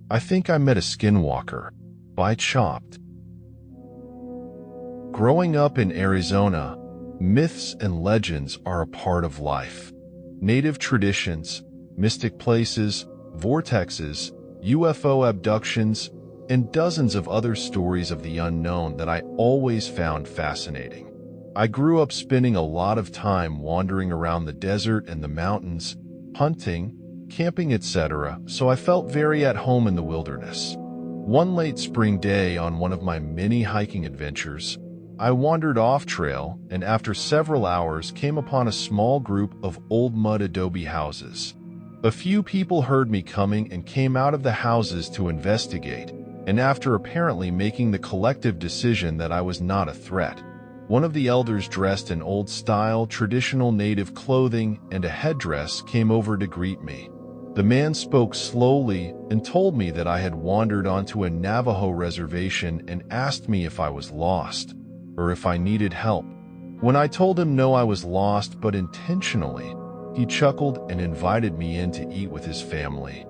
I think I met a skinwalker. By Chopped. Growing up in Arizona, myths and legends are a part of life. Native traditions, mystic places, vortexes, UFO abductions, and dozens of other stories of the unknown that I always found fascinating. I grew up spending a lot of time wandering around the desert and the mountains, hunting, camping, etc., so I felt very at home in the wilderness. One late spring day on one of my many hiking adventures, I wandered off trail and after several hours came upon a small group of old mud adobe houses. A few people heard me coming and came out of the houses to investigate, and after apparently making the collective decision that I was not a threat, one of the elders dressed in old-style, traditional native clothing and a headdress came over to greet me. The man spoke slowly and told me that I had wandered onto a Navajo reservation and asked me if I was lost, or if I needed help. When I told him no, I was lost, but intentionally, he chuckled and invited me in to eat with his family.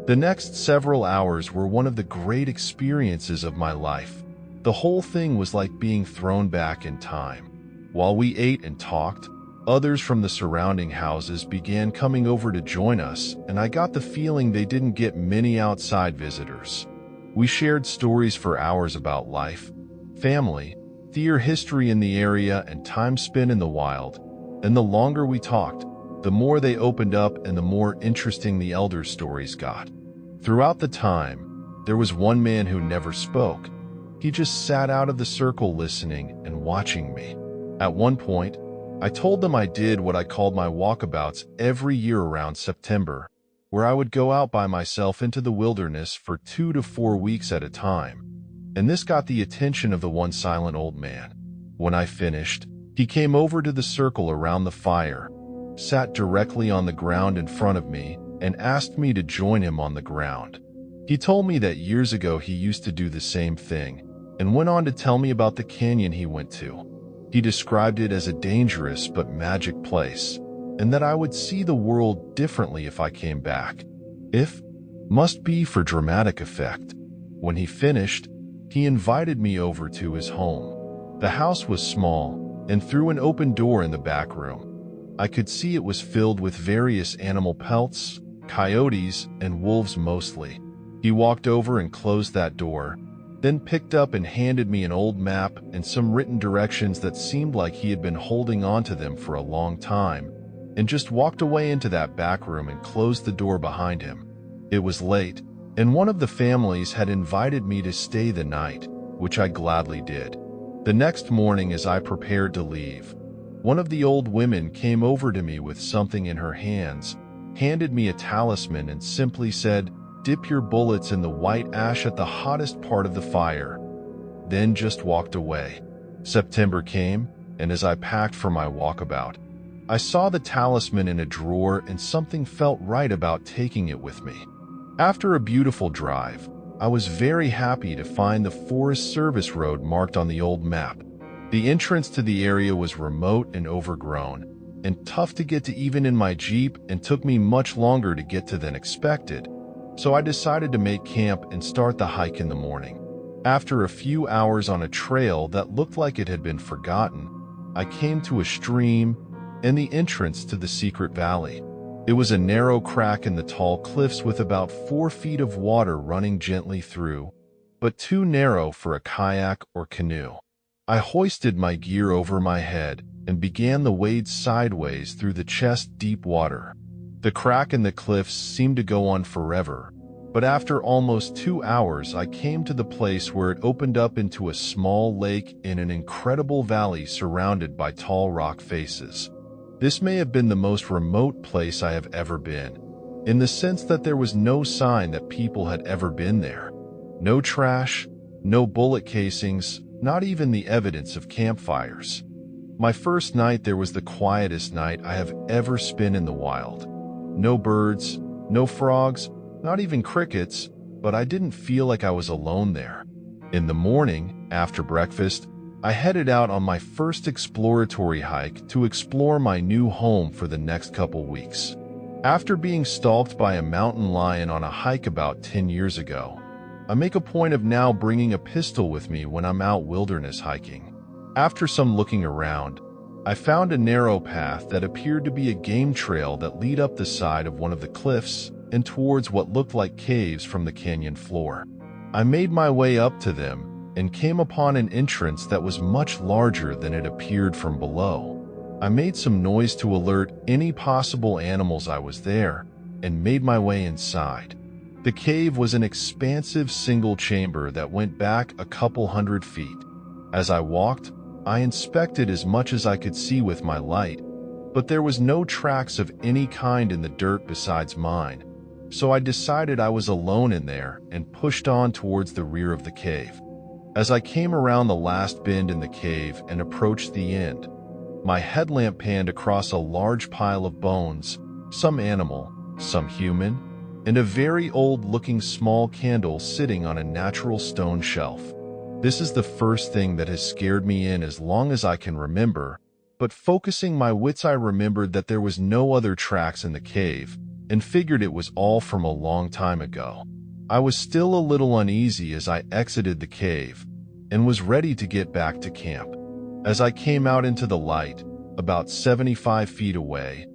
The next several hours were one of the great experiences of my life. The whole thing was like being thrown back in time. While we ate and talked, others from the surrounding houses began coming over to join us, and I got the feeling they didn't get many outside visitors. We shared stories for hours about life, family, theater history in the area, and time spent in the wild. And the longer we talked, the more they opened up and the more interesting the elders' stories got. Throughout the time, there was one man who never spoke. He just sat out of the circle listening and watching me. At one point, I told them I did what I called my walkabouts every year around September, where I would go out by myself into the wilderness for 2 to 4 weeks at a time. And this got the attention of the one silent old man. When I finished, he came over to the circle around the fire, sat directly on the ground in front of me, and asked me to join him on the ground. He told me that years ago he used to do the same thing, and went on to tell me about the canyon he went to. He described it as a dangerous but magic place, and that I would see the world differently if I came back. If must be for dramatic effect. When he finished, he invited me over to his home. The house was small, and through an open door in the back room, I could see it was filled with various animal pelts, coyotes, and wolves mostly. He walked over and closed that door, then picked up and handed me an old map and some written directions that seemed like he had been holding on to them for a long time, and just walked away into that back room and closed the door behind him. It was late, and one of the families had invited me to stay the night, which I gladly did. The next morning, as I prepared to leave, one of the old women came over to me with something in her hands, handed me a talisman, and simply said, "Dip your bullets in the white ash at the hottest part of the fire," then just walked away. September came, and as I packed for my walkabout, I saw the talisman in a drawer, and something felt right about taking it with me. After a beautiful drive, I was very happy to find the Forest Service road marked on the old map. The entrance to the area was remote and overgrown, and tough to get to even in my Jeep, and took me much longer to get to than expected. So I decided to make camp and start the hike in the morning. After a few hours on a trail that looked like it had been forgotten, I came to a stream and the entrance to the secret valley. It was a narrow crack in the tall cliffs with about 4 feet of water running gently through, but too narrow for a kayak or canoe. I hoisted my gear over my head and began the wade sideways through the chest-deep water. The crack in the cliffs seemed to go on forever, but after almost 2 hours I came to the place where it opened up into a small lake in an incredible valley surrounded by tall rock faces. This may have been the most remote place I have ever been, in the sense that there was no sign that people had ever been there. No trash, no bullet casings, not even the evidence of campfires. My first night there was the quietest night I have ever spent in the wild. No birds, no frogs, not even crickets, but I didn't feel like I was alone there. In the morning, after breakfast, I headed out on my first exploratory hike to explore my new home for the next couple weeks. After being stalked by a mountain lion on a hike about 10 years ago, I make a point of now bringing a pistol with me when I'm out wilderness hiking. After some looking around, I found a narrow path that appeared to be a game trail that led up the side of one of the cliffs and towards what looked like caves from the canyon floor. I made my way up to them and came upon an entrance that was much larger than it appeared from below. I made some noise to alert any possible animals I was there and made my way inside. The cave was an expansive single chamber that went back a couple 100 feet. As I walked, I inspected as much as I could see with my light, but there was no tracks of any kind in the dirt besides mine, so I decided I was alone in there and pushed on towards the rear of the cave. As I came around the last bend in the cave and approached the end, my headlamp panned across a large pile of bones, some animal, some human, and a very old-looking small candle sitting on a natural stone shelf. This is the first thing that has scared me in as long as I can remember, but focusing my wits I remembered that there was no other tracks in the cave and figured it was all from a long time ago. I was still a little uneasy as I exited the cave and was ready to get back to camp. As I came out into the light, about 75 feet away,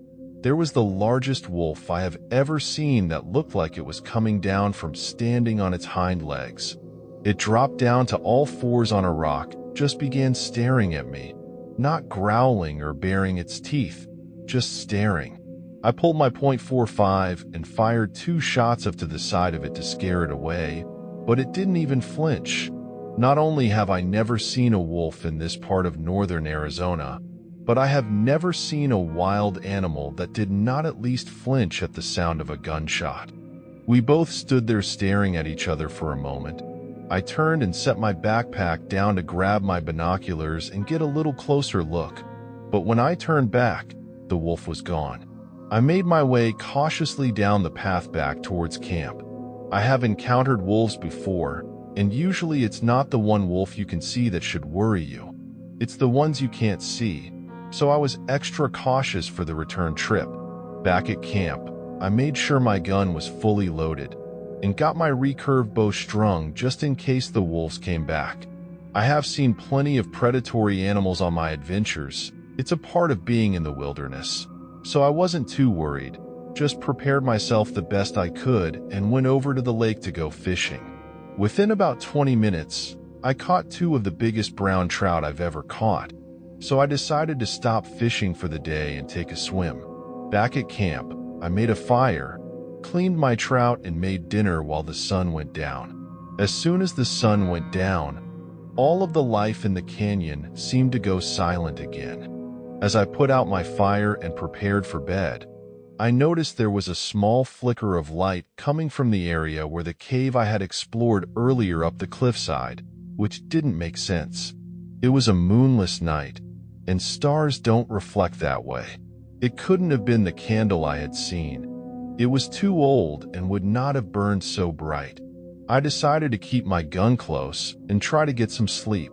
there was the largest wolf I have ever seen that looked like it was coming down from standing on its hind legs. It dropped down to all fours on a rock, just began staring at me, not growling or baring its teeth, just staring. I pulled my .45 and fired 2 shots up to the side of it to scare it away, but it didn't even flinch. Not only have I never seen a wolf in this part of northern Arizona, but I have never seen a wild animal that did not at least flinch at the sound of a gunshot. We both stood there staring at each other for a moment. I turned and set my backpack down to grab my binoculars and get a little closer look, but when I turned back, the wolf was gone. I made my way cautiously down the path back towards camp. I have encountered wolves before, and usually it's not the one wolf you can see that should worry you. It's the ones you can't see, so I was extra cautious for the return trip. Back at camp, I made sure my gun was fully loaded and got my recurve bow strung just in case the wolves came back. I have seen plenty of predatory animals on my adventures. It's a part of being in the wilderness, so I wasn't too worried, just prepared myself the best I could and went over to the lake to go fishing. Within about 20 minutes, I caught 2 of the biggest brown trout I've ever caught, so I decided to stop fishing for the day and take a swim. Back at camp, I made a fire, cleaned my trout, and made dinner while the sun went down. As soon as the sun went down, all of the life in the canyon seemed to go silent again. As I put out my fire and prepared for bed, I noticed there was a small flicker of light coming from the area where the cave I had explored earlier up the cliffside, which didn't make sense. It was a moonless night, and stars don't reflect that way. It couldn't have been the candle I had seen. It was too old and would not have burned so bright. I decided to keep my gun close and try to get some sleep.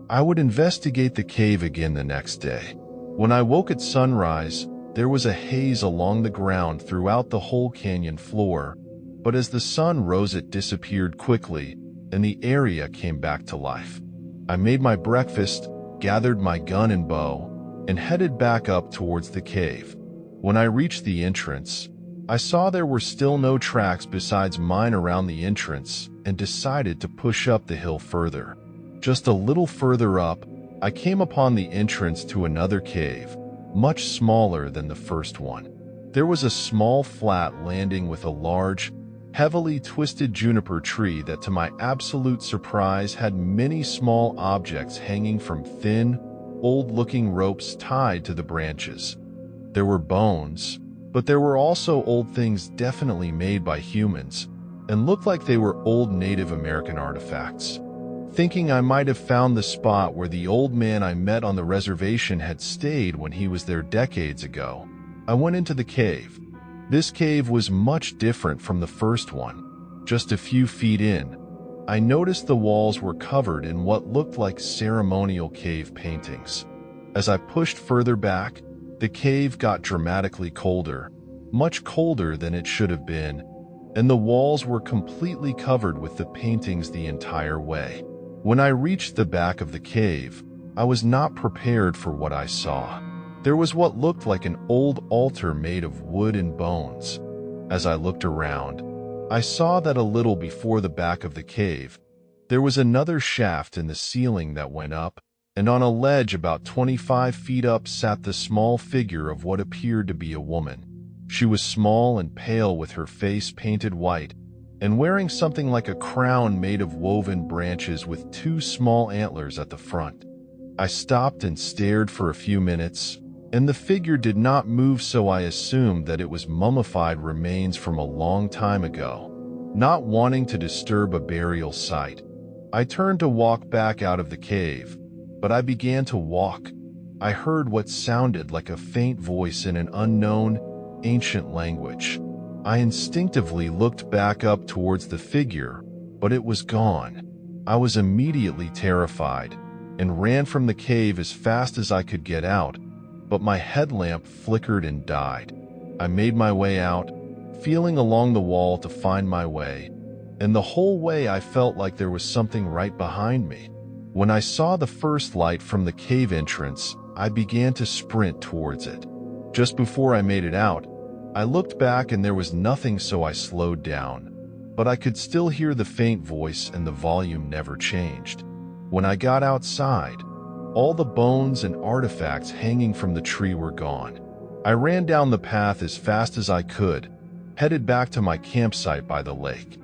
I would investigate the cave again the next day. When I woke at sunrise, there was a haze along the ground throughout the whole canyon floor, but as the sun rose it disappeared quickly and the area came back to life. I made my breakfast, gathered my gun and bow, and headed back up towards the cave. When I reached the entrance, I saw there were still no tracks besides mine around the entrance and decided to push up the hill further. Just a little further up, I came upon the entrance to another cave, much smaller than the first one. There was a small flat landing with a large, heavily twisted juniper tree that to my absolute surprise had many small objects hanging from thin, old-looking ropes tied to the branches. There were bones, but there were also old things definitely made by humans, and looked like they were old Native American artifacts. Thinking I might have found the spot where the old man I met on the reservation had stayed when he was there decades ago, I went into the cave. This cave was much different from the first one. Just a few feet in, I noticed the walls were covered in what looked like ceremonial cave paintings. As I pushed further back, the cave got dramatically colder, much colder than it should have been, and the walls were completely covered with the paintings the entire way. When I reached the back of the cave, I was not prepared for what I saw. There was what looked like an old altar made of wood and bones. As I looked around, I saw that a little before the back of the cave, there was another shaft in the ceiling that went up, and on a ledge about 25 feet up sat the small figure of what appeared to be a woman. She was small and pale with her face painted white, and wearing something like a crown made of woven branches with two small antlers at the front. I stopped and stared for a few minutes, and the figure did not move, so I assumed that it was mummified remains from a long time ago. Not wanting to disturb a burial site, I turned to walk back out of the cave, but I began to walk. I heard what sounded like a faint voice in an unknown, ancient language. I instinctively looked back up towards the figure, but it was gone. I was immediately terrified and ran from the cave as fast as I could get out, but my headlamp flickered and died. I made my way out, feeling along the wall to find my way, and the whole way I felt like there was something right behind me. When I saw the first light from the cave entrance, I began to sprint towards it. Just before I made it out, I looked back and there was nothing, so I slowed down, but I could still hear the faint voice and the volume never changed. When I got outside, all the bones and artifacts hanging from the tree were gone. I ran down the path as fast as I could, headed back to my campsite by the lake.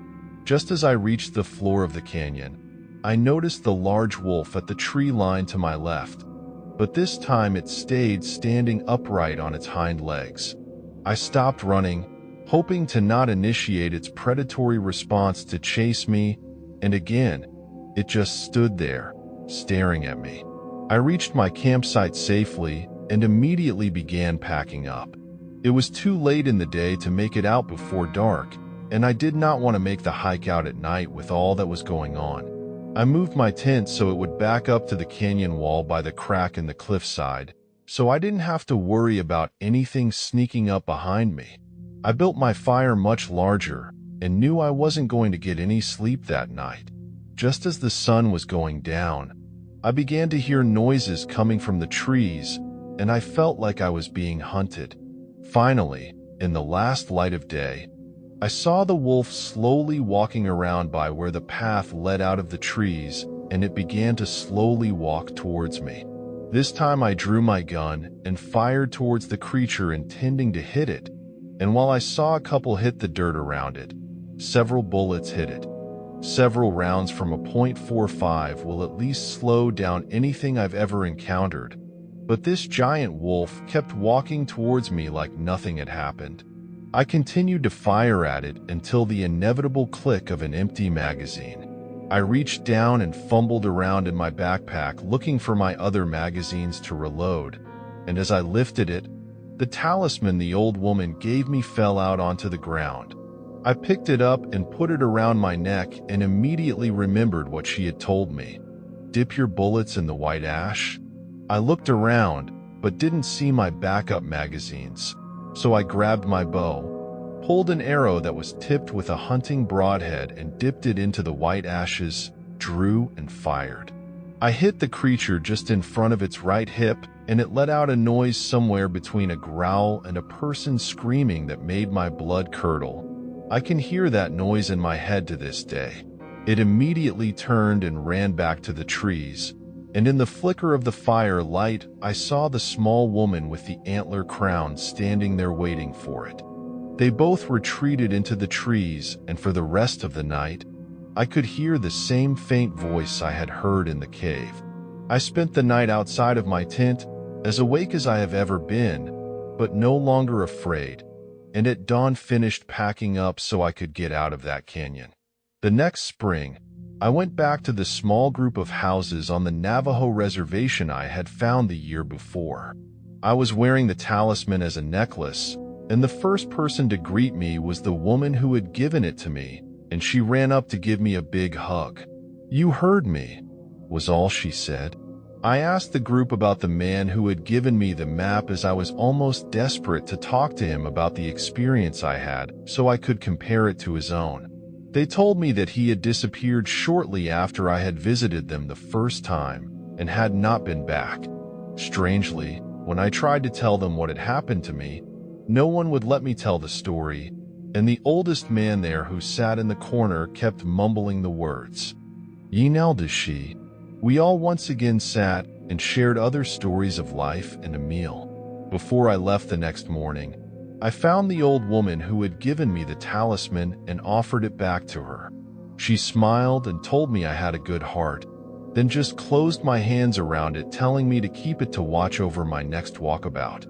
Just as I reached the floor of the canyon, I noticed the large wolf at the tree line to my left, but this time it stayed standing upright on its hind legs. I stopped running, hoping to not initiate its predatory response to chase me, and again, it just stood there, staring at me. I reached my campsite safely and immediately began packing up. It was too late in the day to make it out before dark, and I did not want to make the hike out at night with all that was going on. I moved my tent so it would back up to the canyon wall by the crack in the cliffside, so I didn't have to worry about anything sneaking up behind me. I built my fire much larger and knew I wasn't going to get any sleep that night. Just as the sun was going down, I began to hear noises coming from the trees, and I felt like I was being hunted. Finally, in the last light of day, I saw the wolf slowly walking around by where the path led out of the trees, and it began to slowly walk towards me. This time I drew my gun and fired towards the creature, intending to hit it, and while I saw a couple hit the dirt around it, several bullets hit it. Several rounds from a .45 will at least slow down anything I've ever encountered, but this giant wolf kept walking towards me like nothing had happened. I continued to fire at it until the inevitable click of an empty magazine. I reached down and fumbled around in my backpack looking for my other magazines to reload, and as I lifted it, the talisman the old woman gave me fell out onto the ground. I picked it up and put it around my neck and immediately remembered what she had told me. Dip your bullets in the white ash? I looked around, but didn't see my backup magazines, so I grabbed my bow, pulled an arrow that was tipped with a hunting broadhead and dipped it into the white ashes, drew and fired. I hit the creature just in front of its right hip, and it let out a noise somewhere between a growl and a person screaming that made my blood curdle. I can hear that noise in my head to this day. It immediately turned and ran back to the trees, and in the flicker of the fire light, I saw the small woman with the antler crown standing there waiting for it. They both retreated into the trees, and for the rest of the night, I could hear the same faint voice I had heard in the cave. I spent the night outside of my tent, as awake as I have ever been, but no longer afraid, and at dawn finished packing up so I could get out of that canyon. The next spring, I went back to the small group of houses on the Navajo reservation I had found the year before. I was wearing the talisman as a necklace, and the first person to greet me was the woman who had given it to me, and she ran up to give me a big hug. "You heard me," was all she said. I asked the group about the man who had given me the map, as I was almost desperate to talk to him about the experience I had so I could compare it to his own. They told me that he had disappeared shortly after I had visited them the first time and had not been back. Strangely, when I tried to tell them what had happened to me, no one would let me tell the story, and the oldest man there, who sat in the corner, kept mumbling the words, "Yineldashi." We all once again sat and shared other stories of life and a meal. Before I left the next morning, I found the old woman who had given me the talisman and offered it back to her. She smiled and told me I had a good heart, then just closed my hands around it, telling me to keep it to watch over my next walkabout.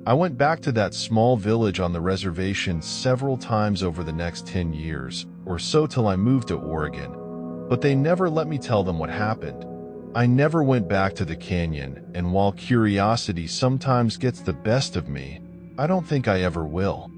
I went back to that small village on the reservation several times over the next 10 years or so till I moved to Oregon, but they never let me tell them what happened. I never went back to the canyon, and while curiosity sometimes gets the best of me, I don't think I ever will.